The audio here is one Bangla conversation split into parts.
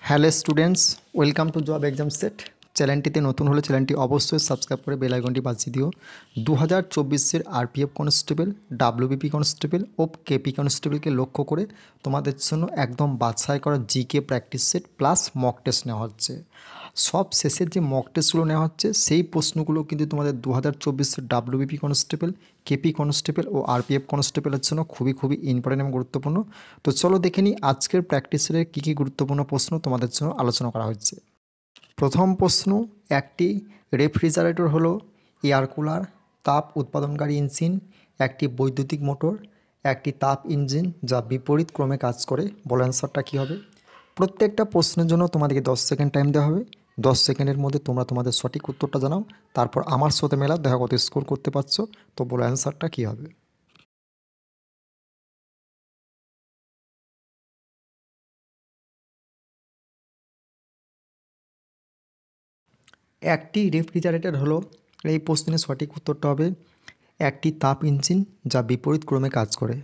Hello students, welcome to job exam set. চ্যানেলটিতে নতুন হলে চ্যানেলটি অবশ্যই সাবস্ক্রাইব করে বেল আইকনটি বাজিয়ে দিও। 2024-এর আরপিএফ কনস্টেবল, ডাব্লিউবিপি কনস্টেবল ও কেপি কনস্টেবলকে লক্ষ্য করে তোমাদের জন্য একদম বাছাই করা GK practice set plus mock test নেওয়া হচ্ছে। সব শেষের যে মক টেস্টগুলো নেওয়া হচ্ছে সেই প্রশ্নগুলো কিন্তু তোমাদের 2024-এর ডাব্লিউবিপি কনস্টেবল, কেপি কনস্টেবল ও আরপিএফ কনস্টেবলের জন্য খুবই ইম্পর্টেন্ট এবং গুরুত্বপূর্ণ। তো চলো দেখে নিই আজকের প্র্যাকটিস সেটের কী গুরুত্বপূর্ণ প্রশ্ন তোমাদের জন্য আলোচনা করা হচ্ছে। প্রথম প্রশ্ন, একটি রেফ্রিজারেটর হলো এয়ার কুলার, তাপ উৎপাদনকারী ইঞ্জিন, একটি বৈদ্যুতিক মোটর, একটি তাপ ইঞ্জিন যা বিপরীত ক্রমে কাজ করে। বলো অ্যান্সারটা কী হবে। প্রত্যেকটা প্রশ্নের জন্য তোমাদেরকে 10 সেকেন্ড টাইম দেওয়া হবে। 10 সেকেন্ডের মধ্যে তোমরা তোমাদের সঠিক উত্তরটা জানাও, তারপর আমার সাথে মেলা দেখা কত স্কোর করতে পারছো। তো বলো অ্যান্সারটা কী হবে। একটি রেফ্রিজারেটর হলো, এই প্রশ্নের সঠিক উত্তরটা হবে একটি তাপ ইঞ্জিন যা বিপরীত ক্রমে কাজ করে।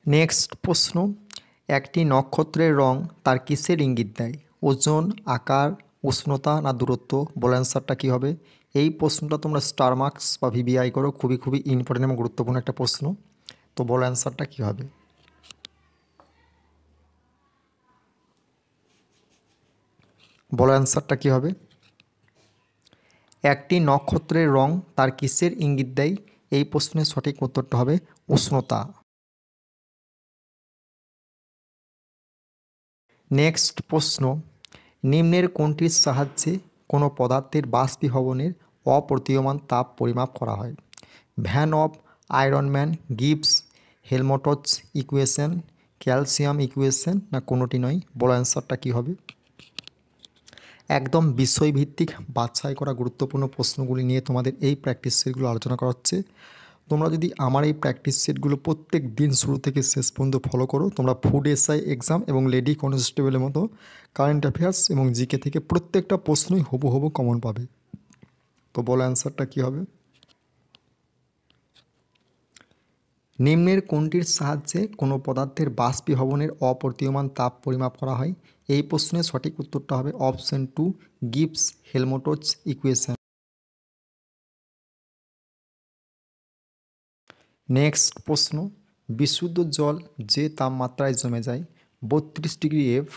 নেক্সট প্রশ্ন, একটি নক্ষত্রের রং তার কিসের ইঙ্গিত দেয়? ওজন, আকার, উষ্ণতা না দূরত্ব? বলো অ্যান্সারটা কী হবে। এই প্রশ্নটা তোমরা স্টার মার্কস বা ভিভিআই করো, খুবই ইম্পর্টেন্ট এবং গুরুত্বপূর্ণ একটা প্রশ্ন। তো বলো অ্যান্সারটা কী হবে। বলো অ্যান্সারটা কী হবে। একটি নক্ষত্রের রং তার কিসের ইঙ্গিত দেয়? এই প্রশ্নের সঠিক উত্তরটা হবে উষ্ণতা। নেক্সট প্রশ্ন, নিম্নের কোনটির সাহায্যে কোনো পদার্থের বাষ্পীভবনের অপ্রতীয়মান তাপ পরিমাপ করা হয়? ভ্যান অফ আয়রনম্যান, Gibbs, Helmholtz equation, calcium equation না কোনোটি নয়? বড় অ্যান্সারটা কী হবে। একদম বিষয়ভিত্তিক বাছাই করা গুরুত্বপূর্ণ প্রশ্নগুলি নিয়ে তোমাদের এই প্র্যাকটিস সেটগুলো আলোচনা করা হচ্ছে। তোমরা যদি আমার এই প্র্যাকটিস সেটগুলো প্রত্যেক দিন শুরু থেকে শেষ পর্যন্ত ফলো করো, তোমরা ফুড এসআই এক্সাম এবং লেডি কনস্টেবলের মতো কারেন্ট অ্যাফেয়ার্স এবং জিকে থেকে প্রত্যেকটা প্রশ্নই হুবহু কমন পাবে। তো বলো অ্যান্সারটা কী হবে। নিম্নের কোনটির সাহায্যে কোনো পদার্থের বাষ্পীভবনের অপ্রতীয়মান তাপ পরিমাপ করা হয়? এই প্রশ্নের সঠিক উত্তরটা হবে option 2, Gibbs Helmholtz equation. Next প্রশ্ন, বিশুদ্ধ জল যে তাপমাত্রায় জমে যায় 32 degree F,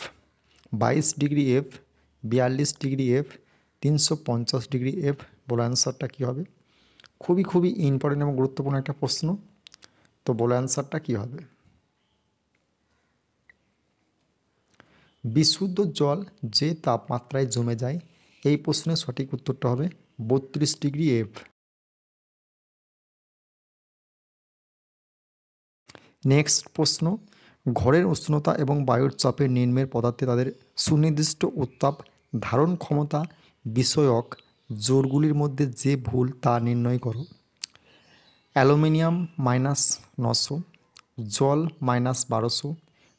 22 degree F, 42 degree F, 350 degree F? বলো অ্যান্সারটা কী হবে। খুবই ইম্পর্টেন্ট এবং গুরুত্বপূর্ণ একটা প্রশ্ন। তো বলো অ্যান্সারটা কী হবে। বিশুদ্ধ জল যে তাপমাত্রায় জমে যায়, এই প্রশ্নের সঠিক উত্তরটা হবে 32 ডিগ্রি F। নেক্সট প্রশ্ন, ঘরের উষ্ণতা এবং বায়ুর চাপের নিম্নের পদার্থে তাদের সুনির্দিষ্ট উত্তাপ ধারণ ক্ষমতা বিষয়ক জোরগুলির মধ্যে যে ভুল তা নির্ণয় করো। অ্যালুমিনিয়াম -900, জল -1200,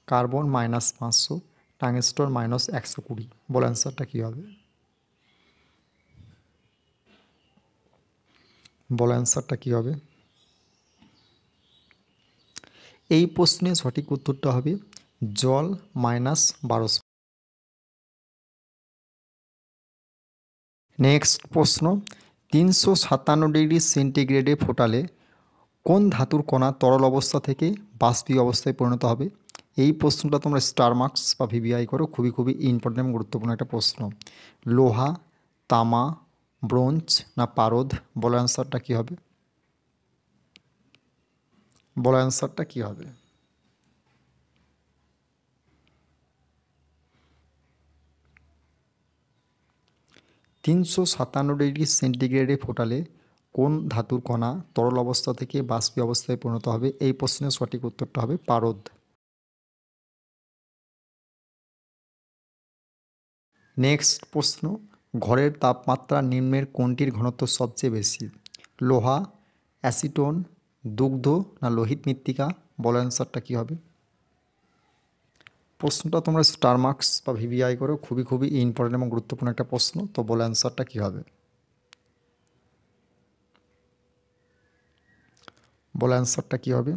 কার্বন -500, টাংস্টন -120? বলো অ্যান্সারটা কী হবে। বলো অ্যান্সারটা কী হবে। এই প্রশ্নের সঠিক উত্তরটা হবে জল -1200। নেক্সট প্রশ্ন, 357 ডিগ্রি সেন্টিগ্রেডে ফোটালে কোন ধাতুর কণা তরল অবস্থা থেকে বাষ্পীয় অবস্থায় পরিণত হবে? এই প্রশ্নটা তোমরা স্টার মার্কস বা ভিভিআই করো, খুবই ইম্পর্টেন্ট এবং গুরুত্বপূর্ণ একটা প্রশ্ন। লোহা, তামা, ব্রোঞ্জ না পারদ? বলো অ্যান্সারটা কী হবে। বলো অ্যান্সারটা কী হবে। 357 ডিগ্রি সেন্টিগ্রেডে ফোটালে কোন ধাতুর কণা তরল অবস্থা থেকে বাষ্পীয় অবস্থায় পরিণত হবে? এই প্রশ্নের সঠিক উত্তরটা হবে পারদ। নেক্সট প্রশ্ন, ঘরের তাপমাত্রা নিম্নের কোনটির ঘনত্ব সবচেয়ে বেশি? লোহা, অ্যাসিটোন, দুগ্ধ না লোহিত মৃত্তিকা? বলো অ্যান্সারটা কী হবে। প্রশ্নটা তোমরা স্টার মার্কস বা ভিভিআই করো, খুবই ইম্পর্টেন্ট এবং গুরুত্বপূর্ণ একটা প্রশ্ন। তো বলো অ্যান্সারটা কী হবে। বলো অ্যান্সারটা কী হবে।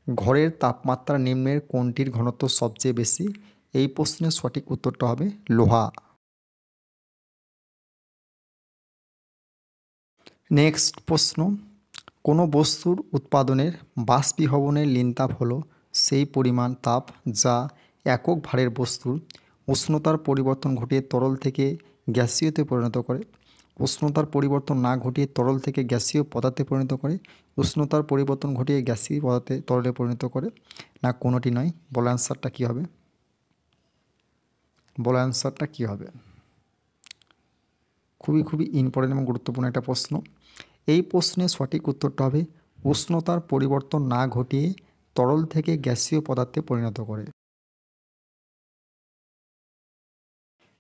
ঘরের তাপমাত্রা নিম্নের কোনটির ঘনত্ব সবচেয়ে বেশি? এই প্রশ্নের সঠিক উত্তরটা হবে লোহা। নেক্সট প্রশ্ন, কোনো বস্তুর উৎপাদনের বাষ্পীভবনের লিনতাপ হলো সেই পরিমাণ তাপ যা একক ভারের বস্তুর উষ্ণতার পরিবর্তন ঘটিয়ে তরল থেকে গ্যাসীয়তে পরিণত করে। উষ্ণতার পরিবর্তন না ঘটিয়ে তরল থেকে গ্যাসীয় পদার্থে পরিণত করে, উষ্ণতার পরিবর্তন ঘটিয়ে গ্যাসীয় পদার্থে তরলে পরিণত করে, না কোনোটি নয়। বলো অ্যান্সারটা কী হবে? বলো অ্যান্সারটা কী হবে? খুবই ইম্পর্টেন্ট এবং গুরুত্বপূর্ণ একটা প্রশ্ন। এই প্রশ্নের সঠিক উত্তরটা হবে উষ্ণতার পরিবর্তন না ঘটিয়ে তরল থেকে গ্যাসীয় পদার্থে পরিণত করে।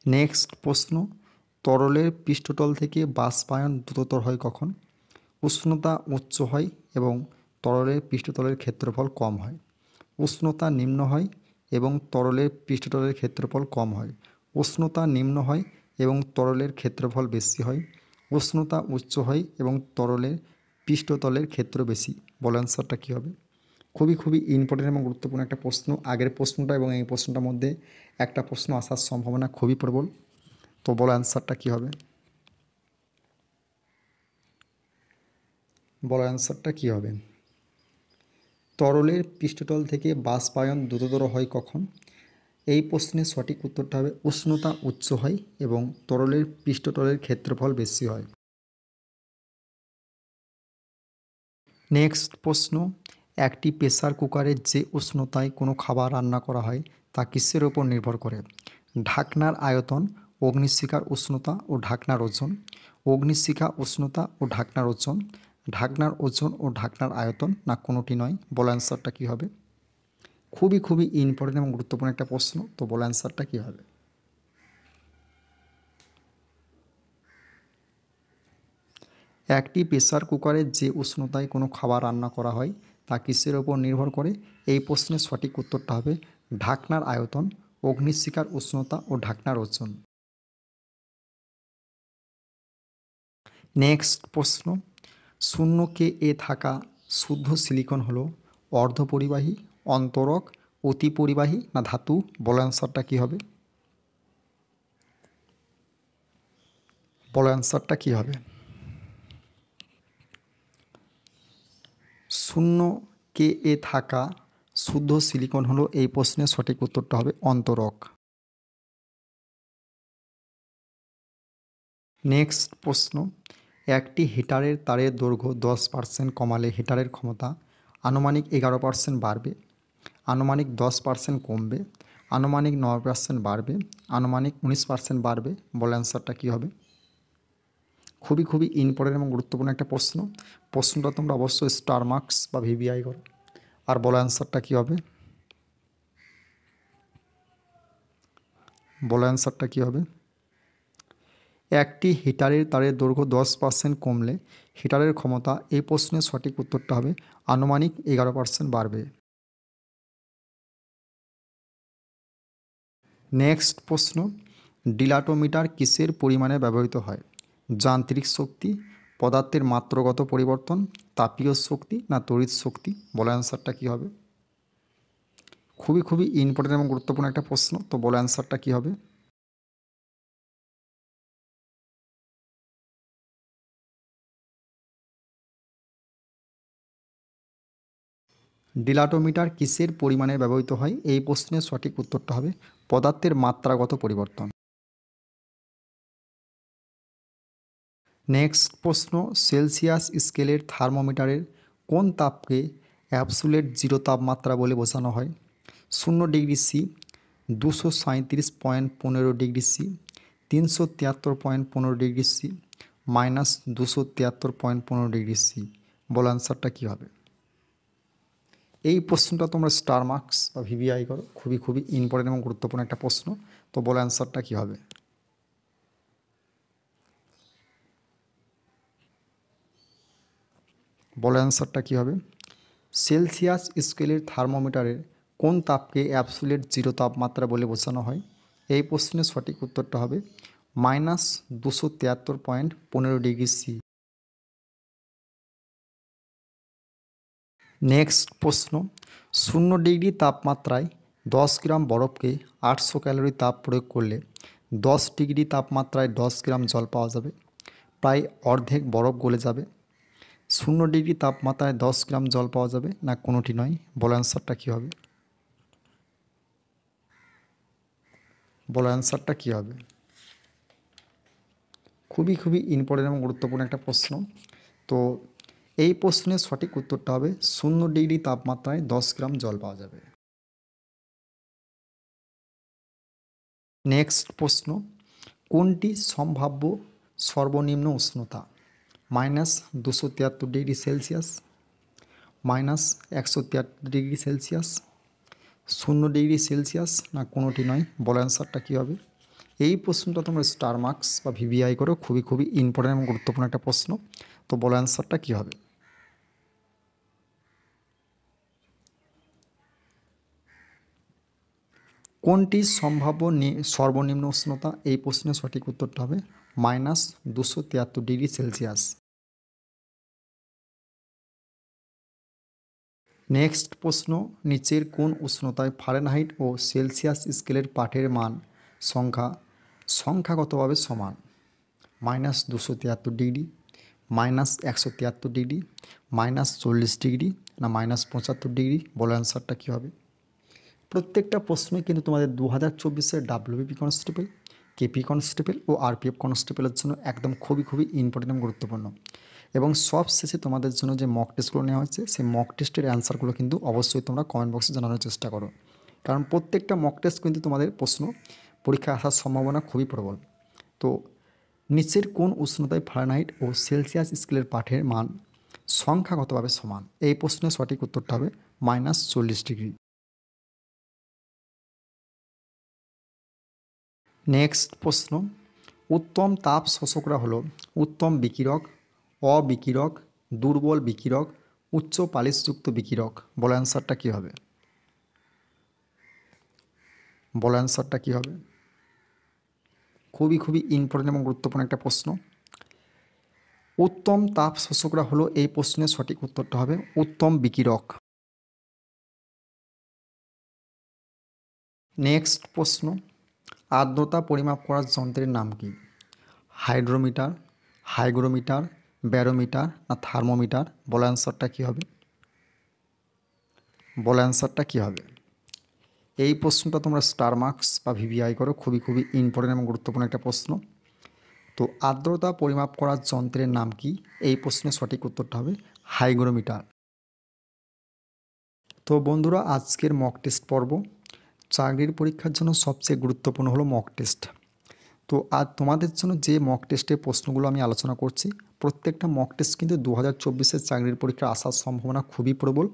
নেক্সট প্রশ্ন, তরলের পৃষ্ঠতল থেকে বাষ্পায়ন দ্রুততর হয় কখন? উষ্ণতা উচ্চ হয় এবং তরলের পৃষ্ঠতলের ক্ষেত্রফল কম হয়। উষ্ণতা নিম্ন হয় এবং তরলের পৃষ্ঠতলের ক্ষেত্রফল কম হয়। উষ্ণতা নিম্ন হয় এবং তরলের ক্ষেত্রফল বেশি হয়। উষ্ণতা উচ্চ হয় এবং তরলের পৃষ্ঠতলের ক্ষেত্র বেশি। বল অ্যান্সারটা কী হবে? খুবই ইম্পর্টেন্ট এবং গুরুত্বপূর্ণ একটা প্রশ্ন। আগের প্রশ্নটা এবং এই প্রশ্নটার মধ্যে একটা প্রশ্ন আসার সম্ভাবনা খুবই প্রবল। তো বলো অ্যান্সারটা কী হবে? বলো অ্যান্সারটা কী হবে? তরলের পৃষ্ঠতল থেকে বাষ্পায়ন দ্রুততর হয় কখন? এই প্রশ্নের সঠিক উত্তরটা হবে উষ্ণতা উচ্চ হয় এবং তরলের পৃষ্ঠতলের ক্ষেত্রফল বেশি হয়। নেক্সট প্রশ্ন, একটি প্রেসার কুকারে যে উষ্ণতায় কোনো খাবার রান্না করা হয় তা কিসের ওপর নির্ভর করে? ঢাকনার আয়তন, অগ্নিশিখার উষ্ণতা ও ঢাকনার ওজন। অগ্নিশিখা উষ্ণতা ও ঢাকনার ওজন, ঢাকনার ওজন ও ঢাকনার আয়তন, না কোনোটি নয়। বলো অ্যান্সারটা কী হবে? খুবই ইম্পর্টেন্ট এবং গুরুত্বপূর্ণ একটা প্রশ্ন। তো বলো অ্যান্সারটা কী হবে? একটি প্রেসার কুকারে যে উষ্ণতায় কোনো খাবার রান্না করা হয় তা কিসের ওপর নির্ভর করে? এই প্রশ্নের সঠিক উত্তরটা হবে ঢাকনার আয়তন, অগ্নিশিখার উষ্ণতা ও ঢাকনার ওজন। নেক্সট প্রশ্ন, শূন্য কে এ থাকা শুদ্ধ সিলিকন হলো অর্ধপরিবাহী, অন্তরক, অতিপরিবাহী, না ধাতু? বলো অ্যান্সারটা কী হবে? বলো অ্যান্সারটা কী হবে? শূন্য কে এ থাকা শুদ্ধ সিলিকন হলো, এই প্রশ্নের সঠিক উত্তরটা হবে অন্তরক। নেক্সট প্রশ্ন, একটি হিটারের তারের দৈর্ঘ্য 10% কমালে হিটারের ক্ষমতা আনুমানিক 11% বাড়বে, আনুমানিক 10% কমবে, আনুমানিক 9% বাড়বে, আনুমানিক 19% বাড়বে। বলে অ্যান্সারটা কী হবে? খুবই ইম্পর্টেন্ট এবং গুরুত্বপূর্ণ একটা প্রশ্ন। প্রশ্নটা তোমরা অবশ্যই স্টার মার্কস বা ভিভিআই করো। আর বলো অ্যান্সারটা কী হবে? বলো অ্যান্সারটা কী হবে? একটি হিটারের তারের দৈর্ঘ্য 10% কমলে হিটারের ক্ষমতা, এই প্রশ্নের সঠিক উত্তরটা হবে আনুমানিক 11% বাড়বে। নেক্সট প্রশ্ন, ডিলাটোমিটার কিসের পরিমাণে ব্যবহৃত হয়? যান্ত্রিক শক্তি, পদার্থের মাত্রাগত পরিবর্তন, তাপীয় শক্তি, না তড়িৎ শক্তি? বলো অ্যান্সারটা কী হবে? খুবই ইম্পর্টেন্ট এবং গুরুত্বপূর্ণ একটা প্রশ্ন। তো বলো অ্যান্সারটা কী হবে? ডিলাটোমিটার কিসের পরিমাণে ব্যবহৃত হয়? এই প্রশ্নের সঠিক উত্তরটা হবে পদার্থের মাত্রাগত পরিবর্তন। নেক্সট প্রশ্ন, সেলসিয়াস স্কেলের থার্মোমিটারের কোন তাপকে অ্যাবসুলেট জিরো তাপমাত্রা বলে বোঝানো হয়? 0 degree C, 237.15 degree C, 373.15 degree C, -273.15 degree C. বলো অ্যান্সারটা কী হবে? এই প্রশ্নটা তোমরা স্টার মার্কস বা ভিভিআই করো। খুবই ইম্পর্টেন্ট এবং গুরুত্বপূর্ণ একটা প্রশ্ন। তো বলো অ্যান্সারটা কী হবে? বলো অ্যান্সারটা কী হবে? সেলসিয়াস স্কেলের থার্মোমিটারের কোন তাপকে অ্যাবসুলেট জিরো তাপমাত্রা বলে বোঝানো হয়? এই প্রশ্নের সঠিক উত্তরটা হবে -273.15 ডিগ্রি সি। নেক্সট প্রশ্ন, 0 ডিগ্রি তাপমাত্রায় 10 গ্রাম বরফকে 800 ক্যালোরি তাপ প্রয়োগ করলে 10 ডিগ্রি তাপমাত্রায় 10 গ্রাম জল পাওয়া যাবে, প্রায় অর্ধেক বরফ গলে যাবে। 0 ডিগ্রি তাপমাত্রায় 10 গ্রাম জল পাওয়া যাবে, না কোনোটি নয়? বলো অ্যান্সারটা কী হবে? বলো অ্যান্সারটা কী হবে? খুবই ইম্পর্টেন্ট এবং গুরুত্বপূর্ণ একটা প্রশ্ন। তো এই প্রশ্নের সঠিক উত্তরটা হবে 0 ডিগ্রি তাপমাত্রায় 10 গ্রাম জল পাওয়া যাবে। নেক্সট প্রশ্ন, কোনটি সম্ভাব্য সর্বনিম্ন উষ্ণতা? -273 degree Celsius, -173 degree Celsius, 0 degree Celsius, না কোনোটি নয়? বলো অ্যান্সারটা কী হবে? এই প্রশ্নটা তোমরা স্টার মার্কস বা ভিভিআই করো, খুবই ইম্পর্টেন্ট এবং গুরুত্বপূর্ণ একটা প্রশ্ন। তো বলো অ্যান্সারটা কী হবে? কোনটি সম্ভাব্য সর্বনিম্ন উষ্ণতা? এই প্রশ্নের সঠিক উত্তরটা হবে -273 ডিগ্রি সেলসিয়াস। নেক্সট প্রশ্ন, নিচের কোন উষ্ণতায় ফারেনহাইট ও সেলসিয়াস স্কেলের পাঠের মান সংখ্যাগতভাবে সমান? -273 ডিগ্রি, -173 ডিগ্রি, -40 ডিগ্রি, না -75 ডিগ্রি? বলো অ্যান্সারটা কী হবে? প্রত্যেকটা প্রশ্নই কিন্তু তোমাদের 2024-এর ডাব্লিউবিপি কনস্টেবল, কেপি কনস্টেবল ও আরপিএফ কনস্টেবলের জন্য একদম খুবই ইম্পর্টেন্ট এবং গুরুত্বপূর্ণ। এবং সব শেষে তোমাদের জন্য যে মক টেস্টগুলো নেওয়া হয়েছে, সেই মক টেস্টের অ্যান্সারগুলো কিন্তু অবশ্যই তোমরা কমেন্ট বক্সে জানানোর চেষ্টা করো, কারণ প্রত্যেকটা মক টেস্ট কিন্তু তোমাদের প্রশ্ন পরীক্ষায় আসার সম্ভাবনা খুবই প্রবল। তো নিচের কোন উষ্ণতায় ফারেনহাইট ও সেলসিয়াস স্কেলের পাঠের মান সংখ্যাগতভাবে সমান? এই প্রশ্নের সঠিক উত্তরটা হবে -40 ডিগ্রি। নেক্সট প্রশ্ন, উত্তম তাপ শোষকরা হলো উত্তম বিকিরক, অবিকিরক, দুর্বল বিকিরক, উচ্চ পালিশযুক্ত বিকিরক। বলো অ্যান্সারটা কী হবে? বলো অ্যান্সারটা কী হবে? খুবই ইম্পর্টেন্ট এবং গুরুত্বপূর্ণ একটা প্রশ্ন। উত্তম তাপ শোষকরা হলো, এই প্রশ্নের সঠিক উত্তরটা হবে উত্তম বিকিরক। নেক্সট প্রশ্ন, আর্দ্রতা পরিমাপ করার যন্ত্রের নাম কি? হাইড্রোমিটার, হাইগ্রোমিটার, ব্যারোমিটার, না থার্মোমিটার? বলো অ্যান্সারটা কী হবে? বলো অ্যান্সারটা কী হবে? এই প্রশ্নটা তোমরা স্টার মার্কস বা ভিভিআই করো, খুবই ইম্পর্টেন্ট এবং গুরুত্বপূর্ণ একটা প্রশ্ন। তো আর্দ্রতা পরিমাপ করার যন্ত্রের নাম কি? এই প্রশ্নের সঠিক উত্তরটা হবে হাইগ্রোমিটার। তো বন্ধুরা, আজকের মক টেস্ট পর্ব, চাকরির পরীক্ষার জন্য সবচেয়ে গুরুত্বপূর্ণ হলো মক টেস্ট। তো আজ তোমাদের জন্য যে মক টেস্টের প্রশ্নগুলো আমি আলোচনা করছি, প্রত্যেকটা মক টেস্ট কিন্তু 2024-এর চাকরির পরীক্ষা আসার সম্ভাবনা খুবই প্রবল।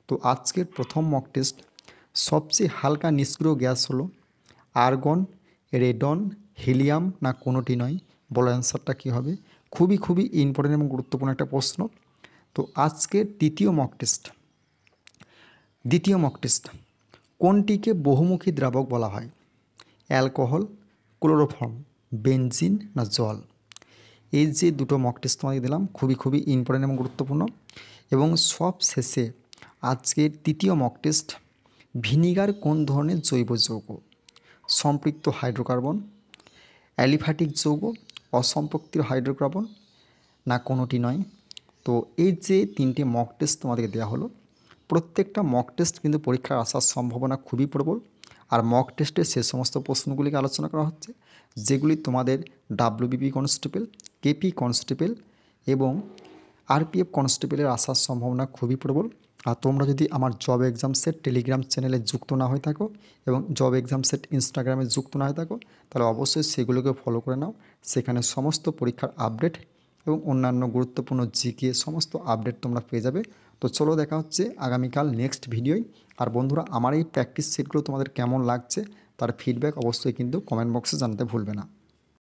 তো আজকের প্রথম মক টেস্ট, সবচেয়ে হালকা নিষ্ক্রিয় গ্যাস হলো আর্গন, রেডন, হিলিয়াম, না কোনোটি নয়? বলো অ্যান্সারটা কী হবে? খুবই ইম্পর্টেন্ট এবং গুরুত্বপূর্ণ একটা প্রশ্ন। তো আজকের দ্বিতীয় মক টেস্ট, কোনটিকে বহুমুখী দ্রাবক বলা হয়? অ্যালকোহল, ক্লোরোফর্ম, বেনজিন, না জল? এই যে দুটো মক টেস্ট তোমাকে দিলাম, খুবই ইম্পর্টেন্ট এবং গুরুত্বপূর্ণ। এবং সব শেষে আজকের তৃতীয় মক টেস্ট, ভিনিগার কোন ধরনের জৈব যৌগ? সম্পৃক্ত হাইড্রোকার্বন, অ্যালিফ্যাটিক যৌগ, অসম্পৃক্ত হাইড্রোকার্বন, না কোনোটি নয়? তো এই যে তিনটে মক টেস্ট তোমাদেরকে দেওয়া হলো, প্রত্যেকটা মক টেস্ট কিন্তু পরীক্ষার আসার সম্ভাবনা খুবই প্রবল। আর মক টেস্টে সে সমস্ত প্রশ্নগুলিকে আলোচনা করা হচ্ছে যেগুলি তোমাদের ডাব্লিউবিপি কনস্টেবল, কেপি কনস্টেবল এবং আরপিএফ কনস্টেবলের আসার সম্ভাবনা খুবই প্রবল। আর তোমরা যদি আমার জব এক্সাম সেট টেলিগ্রাম চ্যানেলে যুক্ত না হয়ে থাকো এবং জব এক্সাম সেট ইনস্টাগ্রামে যুক্ত না হয়ে থাকো, তাহলে অবশ্যই সেগুলোকে ফলো করে নাও। সেখানে সমস্ত পরীক্ষার আপডেট এবং অন্যান্য গুরুত্বপূর্ণ জিকে সমস্ত আপডেট তোমরা পেয়ে যাবে। তো চলো, দেখা হচ্ছে আগামীকাল নেক্সট ভিডিওয়। আর বন্ধুরা, আমার এই প্র্যাকটিস সেটগুলো তোমাদের কেমন লাগছে তার ফিডব্যাক অবশ্যই কিন্তু কমেন্ট বক্সে জানাতে ভুলবে না।